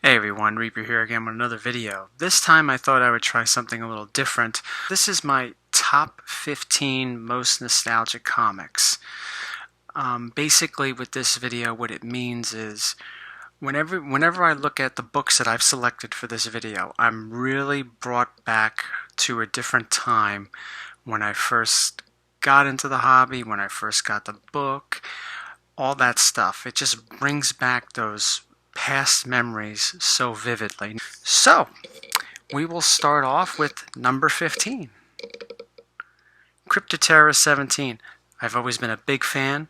Hey everyone, Reaper here again with another video. This time I thought I would try something a little different. This is my top 15 most nostalgic comics. Basically with this video what it means is whenever I look at the books that I've selected for this video, I'm really brought back to a different time when I first got into the hobby, when I first got the book, all that stuff. It just brings back those past memories so vividly. So, we will start off with number 15. Cryptoterra 17. I've always been a big fan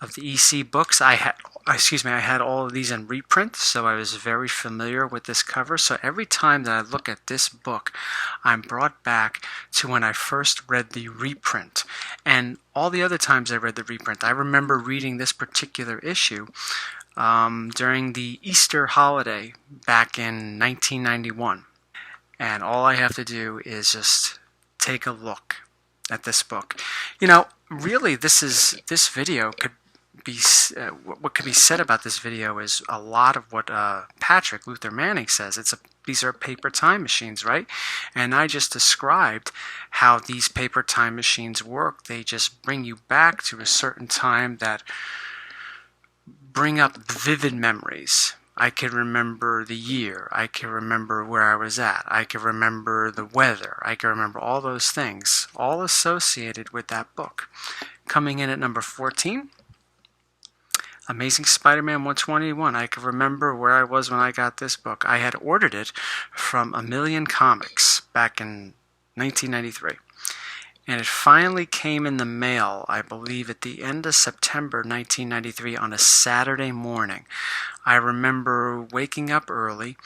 of the EC books. I had all of these in reprint, so I was very familiar with this cover. So every time that I look at this book, I'm brought back to when I first read the reprint. And all the other times I read the reprint, I remember reading this particular issue during the Easter holiday back in 1991. And all I have to do is just take a look at this book. You know, really, this video could be, what could be said about this video is a lot of what Patrick Luther Manning says. These are paper time machines, right? And I just described how these paper time machines work. They just bring you back to a certain time that bring up vivid memories. I can remember the year. I can remember where I was at. I can remember the weather. I can remember all those things, all associated with that book. Coming in at number 14, Amazing Spider-Man 121. I can remember where I was when I got this book. I had ordered it from A Million Comics back in 1993. And it finally came in the mail, I believe, at the end of September 1993 on a Saturday morning. I remember waking up early,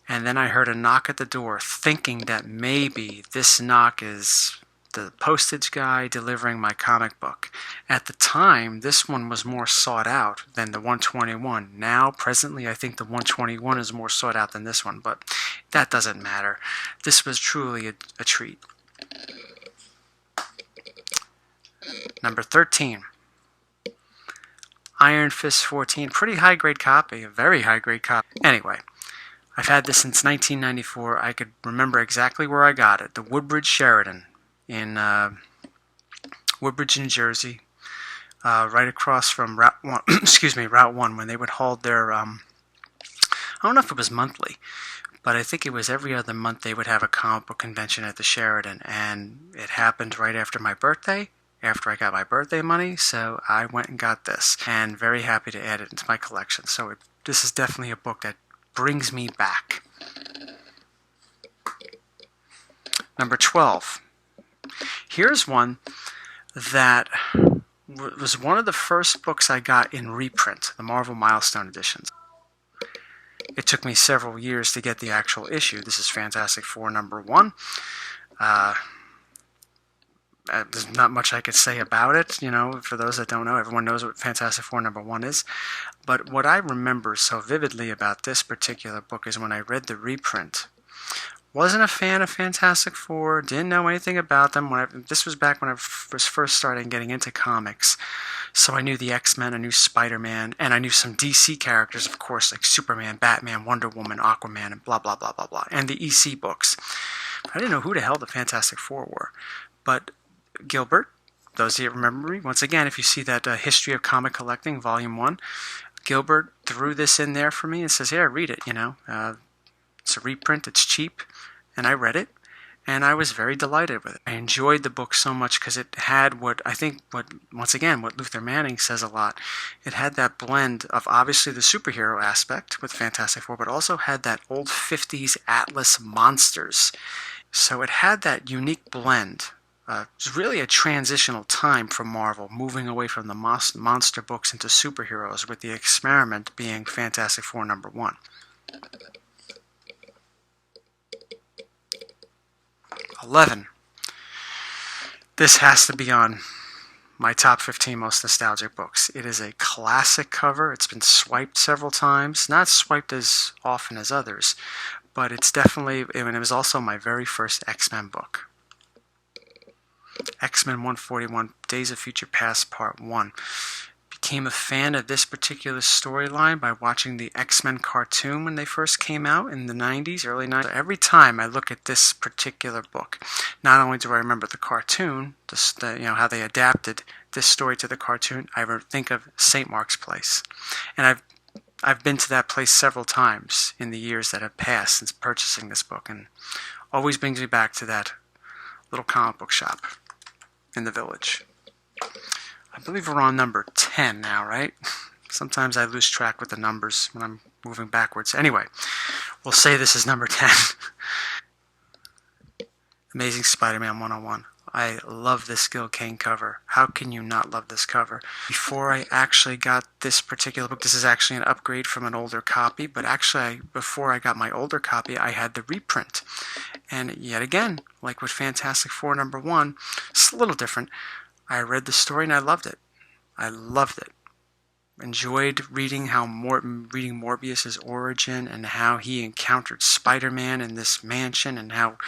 and then I heard a knock at the door, thinking that maybe this knock is the postage guy delivering my comic book. At the time, this one was more sought out than the 121. Now, presently, I think the 121 is more sought out than this one, but that doesn't matter. This was truly a treat. Number 13, Iron Fist 14. Pretty high-grade copy, a very high-grade copy. Anyway, I've had this since 1994. I could remember exactly where I got it. The Woodbridge Sheridan in Woodbridge, New Jersey, right across from Route 1, Route 1, when they would hold their, I don't know if it was monthly, but I think it was every other month they would have a comic book convention at the Sheridan, and it happened right after my birthday. After I got my birthday money, so I went and got this, and very happy to add it into my collection. So this is definitely a book that brings me back. Number 12. Here's one that was one of the first books I got in reprint, the Marvel Milestone editions. It took me several years to get the actual issue. This is Fantastic Four number 1. There's not much I could say about it, you know, for those that don't know. Everyone knows what Fantastic Four number 1 is. But what I remember so vividly about this particular book is when I read the reprint. Wasn't a fan of Fantastic Four, didn't know anything about them. This was back when I was first starting getting into comics. So I knew the XMen, I knew Spiderman, and I knew some DC characters, of course, like Superman, Batman, Wonder Woman, Aquaman, and blah, blah, blah, blah, blah. And the EC books. I didn't know who the hell the Fantastic Four were. But Gilbert, those of you that remember me, once again, if you see that History of Comic Collecting, Volume 1, Gilbert threw this in there for me and says, here, read it, you know. It's a reprint, it's cheap, and I read it, and I was very delighted with it. I enjoyed the book so much because it had what Luther Manning says a lot. It had that blend of obviously the superhero aspect with Fantastic Four, but also had that old 50s Atlas monsters. So it had that unique blend. It was really a transitional time for Marvel, moving away from the monster books into superheroes, with the experiment being Fantastic Four number 1. 11. This has to be on my top 15 most nostalgic books. It is a classic cover. It's been swiped several times. Not swiped as often as others, but it's definitely, and it was also my very first X-Men book. XMen 141, Days of Future Past Part 1. became a fan of this particular storyline by watching the X-Men cartoon when they first came out in the 90s, early 90s. Every time I look at this particular book, not only do I remember the cartoon, how they adapted this story to the cartoon, I think of St. Mark's Place. And I've been to that place several times in the years that have passed since purchasing this book, and always brings me back to that little comic book shop in the village. I believe we're on number 10 now, right? Sometimes I lose track with the numbers when I'm moving backwards. Anyway, we'll say this is number 10. Amazing Spider-Man 101. I love this Gil Kane cover. How can you not love this cover? Before I actually got this particular book, this is actually an upgrade from an older copy, but actually before I got my older copy, I had the reprint. And yet again, like with Fantastic Four number 1, it's a little different. I read the story and I loved it. I loved it. Enjoyed reading reading Morbius's origin and how he encountered Spider-Man in this mansion and how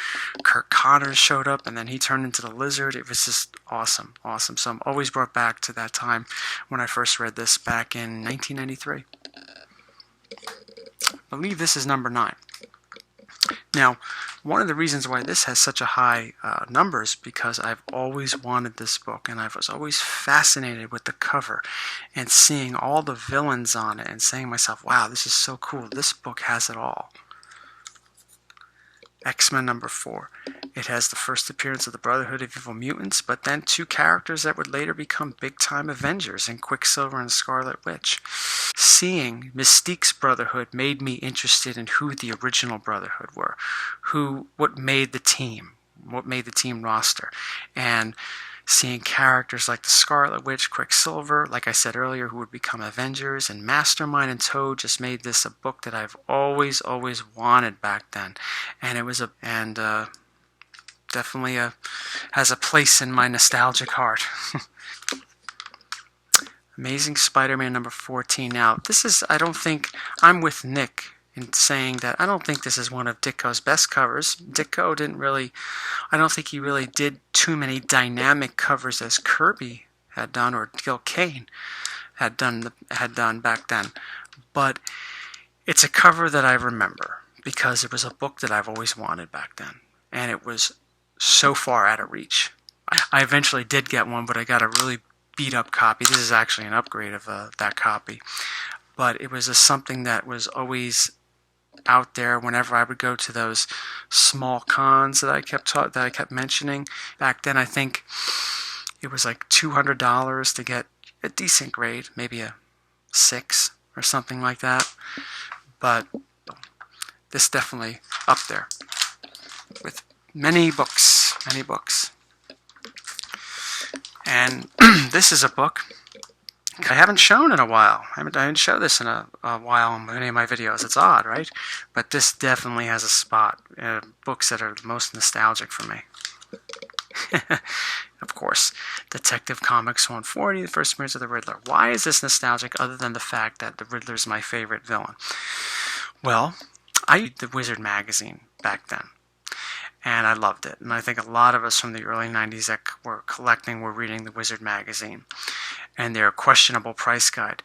Kirk Connors showed up and then he turned into the Lizard. It was just awesome, awesome. So I'm always brought back to that time when I first read this back in 1993. I believe this is number 9. Now, one of the reasons why this has such a high number is because I've always wanted this book, and I was always fascinated with the cover and seeing all the villains on it and saying to myself, wow, this is so cool. This book has it all. X-Men number 4. It has the first appearance of the Brotherhood of Evil Mutants, but then 2 characters that would later become big-time Avengers in Quicksilver and Scarlet Witch. Seeing Mystique's Brotherhood made me interested in who the original Brotherhood were, what made the team roster, and seeing characters like the Scarlet Witch, Quicksilver, like I said earlier, who would become Avengers, and Mastermind and Toad just made this a book that I've always wanted back then, and it was definitely has a place in my nostalgic heart. Amazing Spider-Man number 14. Now, I don't think, I'm with Nick in saying that I don't think this is one of Ditko's best covers. Ditko I don't think he really did too many dynamic covers as Kirby had done or Gil Kane had done back then. But it's a cover that I remember because it was a book that I've always wanted back then. And it was so far out of reach. I eventually did get one, but I got a really beat up copy. This is actually an upgrade of that copy. But it was something that was always out there whenever I would go to those small cons that I kept mentioning. Back then, I think it was like $200 to get a decent grade, maybe a 6 or something like that. But this definitely up there with many books. And this is a book I haven't shown in a while. I didn't show this in a while in any of my videos. It's odd, right? But this definitely has a spot. Books that are the most nostalgic for me. Of course, Detective Comics 140, the first appearance of the Riddler. Why is this nostalgic other than the fact that the Riddler is my favorite villain? Well, I read the Wizard magazine back then. And I loved it. And I think a lot of us from the early 90s that were collecting were reading the Wizard magazine and their questionable price guide.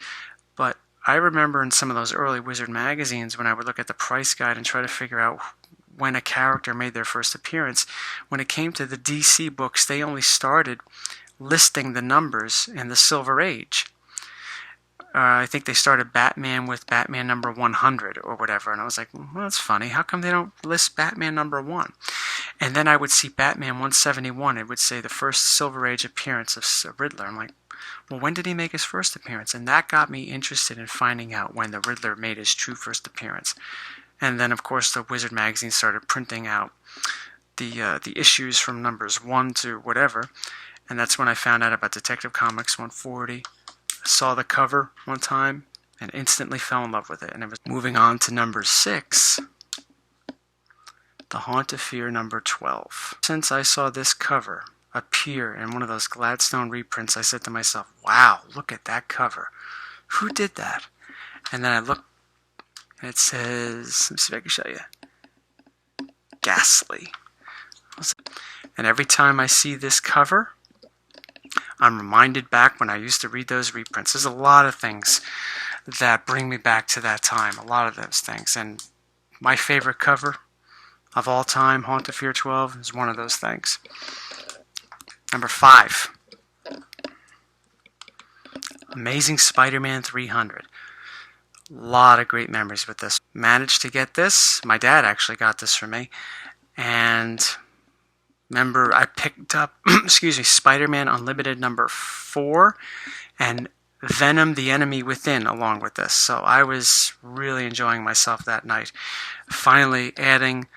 But I remember in some of those early Wizard magazines when I would look at the price guide and try to figure out when a character made their first appearance, when it came to the DC books, they only started listing the numbers in the Silver Age. I think they started Batman with Batman number 100 or whatever. And I was like, well, that's funny. How come they don't list Batman number 1? And then I would see Batman 171. It would say the first Silver Age appearance of Riddler. I'm like, well, when did he make his first appearance? And that got me interested in finding out when the Riddler made his true first appearance. And then, of course, the Wizard magazine started printing out the issues from numbers 1 to whatever. And that's when I found out about Detective Comics 140. Saw the cover one time and instantly fell in love with it. And it was moving on to number 6, The Haunt of Fear number 12. Since I saw this cover appear in one of those Gladstone reprints, I said to myself, wow, look at that cover. Who did that? And then I looked and it says, let me see if I can show you, Ghastly. And every time I see this cover, I'm reminded back when I used to read those reprints. There's a lot of things that bring me back to that time, a lot of those things. And my favorite cover of all time, Haunt of Fear 12, is one of those things. Number 5, Amazing Spider-Man 300. A lot of great memories with this. Managed to get this. My dad actually got this for me. And remember, I picked up, excuse me, Spider-Man Unlimited number 4 and Venom the Enemy Within along with this. So I was really enjoying myself that night. Finally adding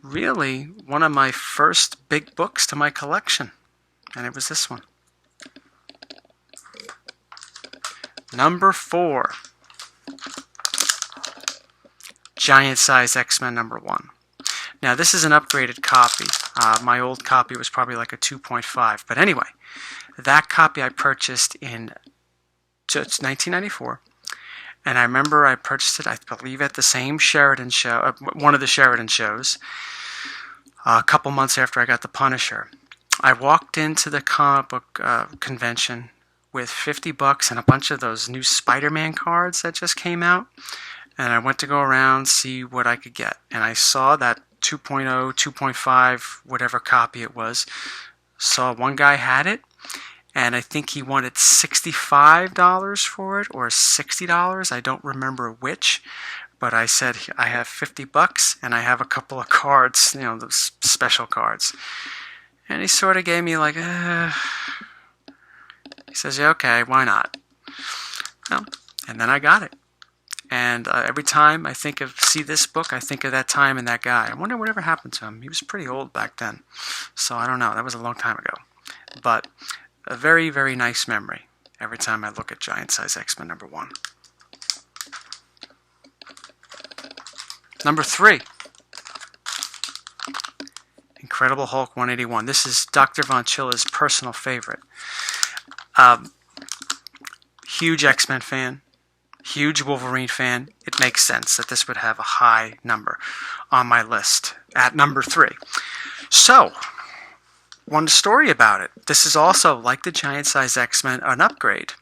really one of my first big books to my collection. And it was this one. Number 4. Giant Size X-Men number 1. Now this is an upgraded copy. My old copy was probably like a 2.5. But anyway, that copy I purchased in 1994. And I remember I purchased it, I believe, at the same Sheridan show, one of the Sheridan shows, a couple months after I got The Punisher. I walked into the comic book convention with $50 and a bunch of those new Spider-Man cards that just came out. And I went to go around, see what I could get. And I saw that 2.0, 2.5, whatever copy it was. Saw one guy had it, and I think he wanted $65 for it, or $60. I don't remember which. But I said, I have $50, and I have a couple of cards, you know, those special cards. And he sort of gave me like, He says, yeah, okay, why not? Well, and then I got it. And every time I see this book, I think of that time and that guy. I wonder whatever happened to him. He was pretty old back then. So I don't know. That was a long time ago. But a very, very nice memory every time I look at Giant Size X-Men number 1. Number 3. Incredible Hulk 181. This is Dr. Von Chilla's personal favorite. Huge X-Men fan. Huge Wolverine fan. It makes sense that this would have a high number on my list at number 3. So, one story about it. This is also, like the Giant Size X-Men, an upgrade.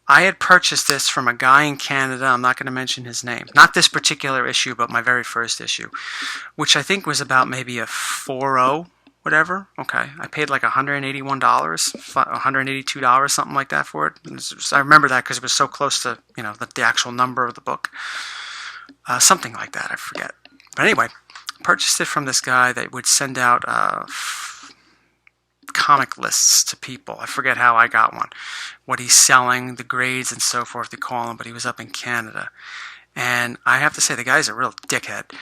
I had purchased this from a guy in Canada. I'm not going to mention his name. Not this particular issue, but my very first issue, which I think was about maybe a 4.0, whatever. Okay, I paid like $181, $182, something like that for it. I remember that because it was so close to, you know, the actual number of the book. Something like that, I forget. But anyway, purchased it from this guy that would send out comic lists to people. I forget how I got one. What he's selling, the grades and so forth, they call him, but he was up in Canada. And I have to say, the guy's a real dickhead,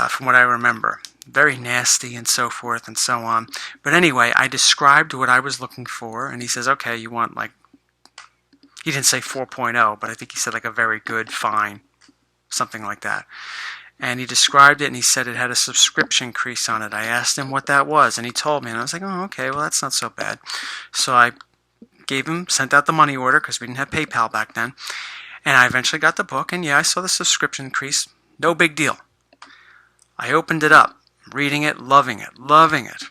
from what I remember. Very nasty and so forth and so on. But anyway, I described what I was looking for, and he says, okay, you want like, he didn't say 4.0, but I think he said like a very good, fine, something like that. And he described it, and he said it had a subscription crease on it. I asked him what that was, and he told me, and I was like, oh, okay, well, that's not so bad. So I sent out the money order, because we didn't have PayPal back then, and I eventually got the book, and yeah, I saw the subscription crease. No big deal. I opened it up, reading it, loving it, loving it.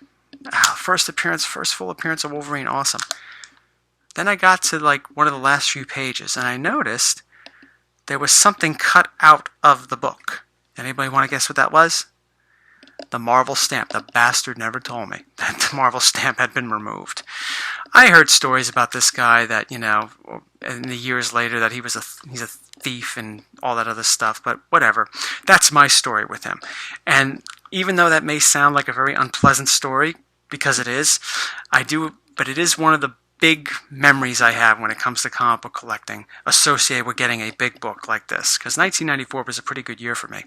First full appearance of Wolverine, awesome. Then I got to like one of the last few pages, and I noticed there was something cut out of the book. Anybody want to guess what that was? The Marvel stamp. The bastard never told me that the Marvel stamp had been removed. I heard stories about this guy that, you know, in the years later that he's a thief and all that other stuff, but whatever. That's my story with him. And even though that may sound like a very unpleasant story, because it is, but it is one of the big memories I have when it comes to comic book collecting associated with getting a big book like this, because 1994 was a pretty good year for me.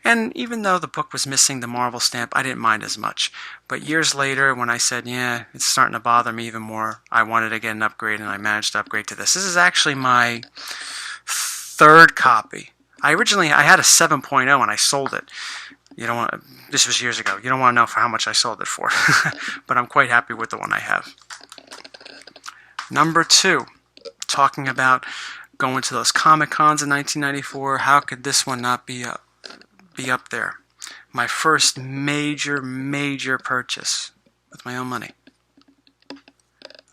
And even though the book was missing the Marvel stamp, I didn't mind as much. But years later, when I said, yeah, it's starting to bother me even more, I wanted to get an upgrade, and I managed to upgrade to this. This is actually my 3rd copy. I had a 7.0 and I sold it. This was years ago. You don't want to know for how much I sold it for. But I'm quite happy with the one I have. Number 2, talking about going to those Comic-Cons in 1994, how could this one not be up there? My first major purchase with my own money.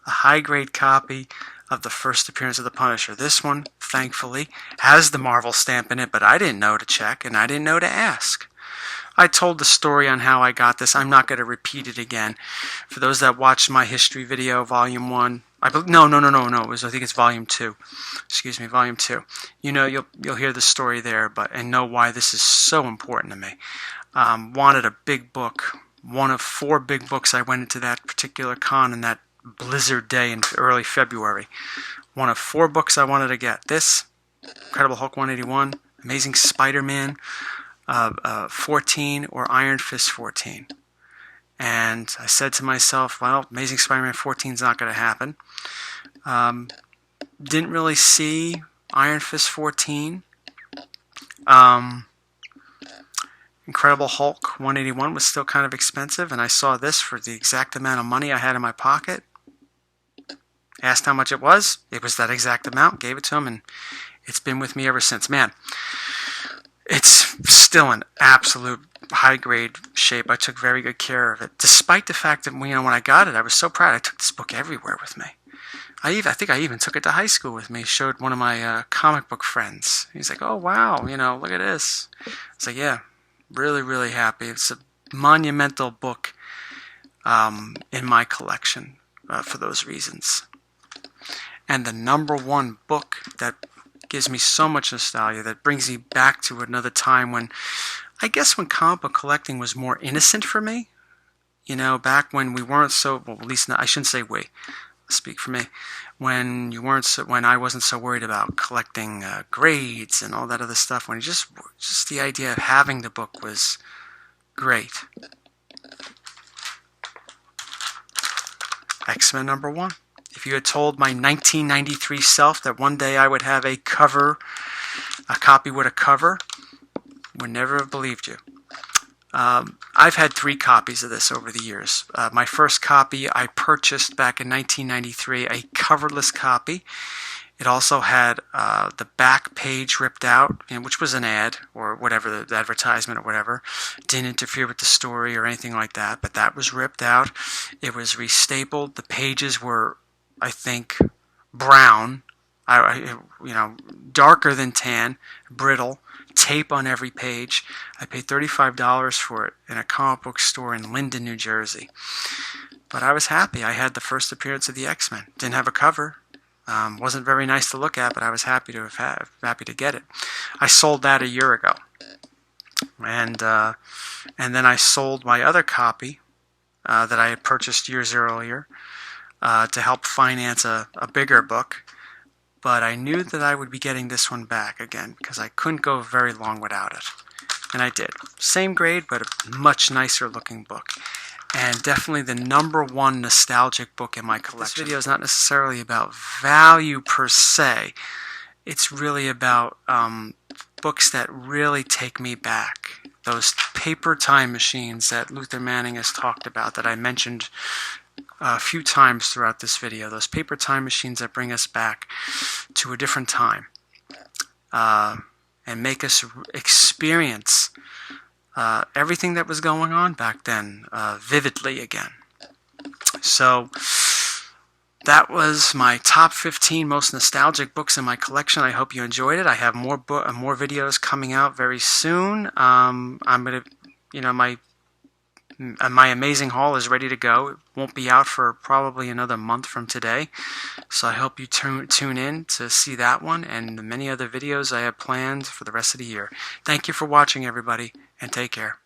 a high-grade copy of the first appearance of the Punisher. This one, thankfully, has the Marvel stamp in it, but I didn't know to check, and I didn't know to ask. I told the story on how I got this. I'm not going to repeat it again. For those that watched my history video, Volume 1, no. It was, I think it's Volume 2. Excuse me, Volume 2. You know, you'll hear the story there, and know why this is so important to me. Wanted a big book. One of 4 big books I went into that particular con in that blizzard day in early February. One of 4 books I wanted to get. This, Incredible Hulk 181, Amazing Spiderman 14, or Iron Fist 14. And I said to myself, well, Amazing Spider-Man 14 is not going to happen. Didn't really see Iron Fist 14. Incredible Hulk 181 was still kind of expensive, and I saw this for the exact amount of money I had in my pocket. Asked how much it was. It was that exact amount. Gave it to him, and it's been with me ever since. Man, it's still in absolute high-grade shape. I took very good care of it, despite the fact that when I got it, I was so proud. I took this book everywhere with me. I think I even took it to high school with me. Showed one of my comic book friends. He's like, "Oh wow, look at this." I was like, "Yeah, really, really happy." It's a monumental book in my collection for those reasons. And the #1 book that gives me so much nostalgia, that brings me back to another time when, I guess, when comic book collecting was more innocent for me. Back when we weren't so, well, at least not, I shouldn't say we, I'll speak for me. When I wasn't so worried about collecting grades and all that other stuff. When just the idea of having the book was great. X-Men #1. If you had told my 1993 self that one day I would have a copy with a cover, would never have believed you. I've had 3 copies of this over the years. My first copy I purchased back in 1993, a coverless copy. It also had the back page ripped out, which was an ad or whatever, the advertisement or whatever. Didn't interfere with the story or anything like that, but that was ripped out. It was restapled. The pages were, I think, brown, darker than tan, brittle, tape on every page. I paid $35 for it in a comic book store in Linden, New Jersey. But I was happy. I had the first appearance of the X-Men. Didn't have a cover. Wasn't very nice to look at, but I was happy to get it. I sold that a year ago, and then I sold my other copy that I had purchased years earlier to help finance a bigger book. But I knew that I would be getting this one back again because I couldn't go very long without it, and I did. Same grade, but a much nicer looking book. And definitely the #1 nostalgic book in my collection. This video is not necessarily about value per se. It's really about books that really take me back. Those paper time machines that Luther Manning has talked about, that I mentioned a few times throughout this video. Those paper time machines that bring us back to a different time and make us experience everything that was going on back then vividly again. So that was my top 15 most nostalgic books in my collection. I hope you enjoyed it. I have more videos coming out very soon. I'm gonna, my amazing haul is ready to go. It won't be out for probably another month from today. So I hope you tune in to see that one and the many other videos I have planned for the rest of the year. Thank you for watching, everybody, and take care.